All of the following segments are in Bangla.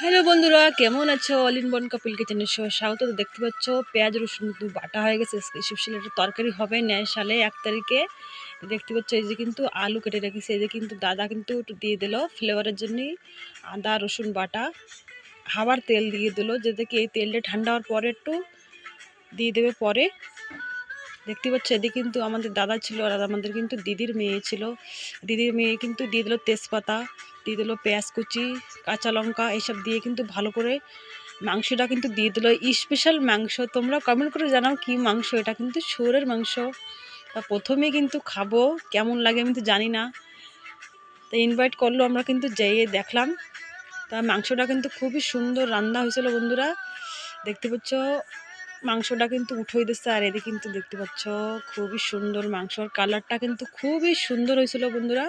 হ্যালো বন্ধুরা, কেমন আছো? অল ইন ওয়ান কাপিল কিচেনের স্বাগত। তো দেখতে পাচ্ছ পেঁয়াজ রসুন কিন্তু বাটা হয়ে গেছে। স্পেশাল একটা তরকারি হবে ন্যায় সালে 1 তারিখে। দেখতে পাচ্ছ এই যে কিন্তু আলু কেটে রেখেছে। এই যে কিন্তু দাদা কিন্তু একটু দিয়ে দিল ফ্লেভারের জন্যই আদা রসুন বাটা। আবার তেল দিয়ে দিল, যাতে কি এই তেলটা ঠান্ডা হওয়ার পরে একটু দিয়ে দেবে পরে। দেখতে পাচ্ছ এদিকে কিন্তু আমাদের দাদা ছিল, আর আমাদের কিন্তু দিদির মেয়ে ছিল। দিদির মেয়ে কিন্তু দিয়ে দিল তেজপাতা, দিয়ে দিল পেঁয়াজ কুচি, কাঁচা লঙ্কা, এইসব দিয়ে কিন্তু ভালো করে মাংসটা কিন্তু দিয়ে দিল। স্পেশাল মাংস, তোমরা কমেন্ট করে জানাও কি মাংস। এটা কিন্তু শুয়োরের মাংস। তা প্রথমেই কিন্তু খাবো, কেমন লাগে আমি তো জানি না। তা ইনভাইট করলো, আমরা কিন্তু যেয়ে দেখলাম। তা মাংসটা কিন্তু খুবই সুন্দর রান্না হয়েছিল বন্ধুরা। দেখতে পাচ্ছ মাংসটা কিন্তু উঠে দিচ্ছে, আর এদিকে কিন্তু দেখতে পাচ্ছ খুবই সুন্দর মাংসর কালারটা কিন্তু খুবই সুন্দর হয়েছিল বন্ধুরা,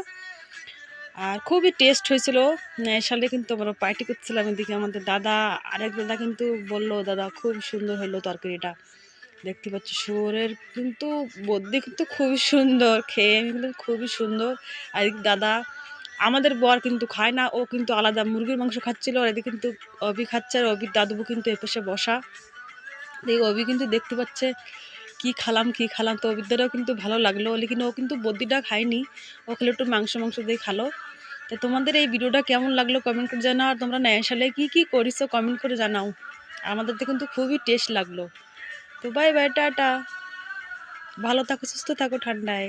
আর খুবই টেস্ট হয়েছিল। সালে কিন্তু আমরা পার্টি করছিলাম। এদিকে আমাদের দাদা, আরেক দাদা কিন্তু বলল, দাদা খুব সুন্দর হলো তরকারিটা। দেখতে পাচ্ছ শুয়োরের কিন্তু বদ্যি কিন্তু খুবই সুন্দর, খেয়ে কিন্তু খুবই সুন্দর। আর এদিকে দাদা, আমাদের বর কিন্তু খায় না, ও কিন্তু আলাদা মুরগির মাংস খাচ্ছিল। আর এদিকে কিন্তু অভি খাচ্ছে, আর অভির দাদুবু কিন্তু এপাশে বসা। দেখি অভি কিন্তু দেখতে পাচ্ছে কি খালাম। তো অভিদ্দারও কিন্তু ভালো লাগলো, লেকিন ও কিন্তু বদ্যিটা খায়নি, ও খেলে একটু মাংস দিয়ে খালো। তো তোমাদের এই ভিডিওটা কেমন লাগলো কমেন্ট করে জানাও, আর তোমরা ন্যায়শালে কি করিছো কমেন্ট করে জানাও। আমাদের তো কিন্তু খুবই টেস্ট লাগলো। তো বাই বাই, টাটা। ভালো থাকো, সুস্থ থাকো ঠান্ডায়।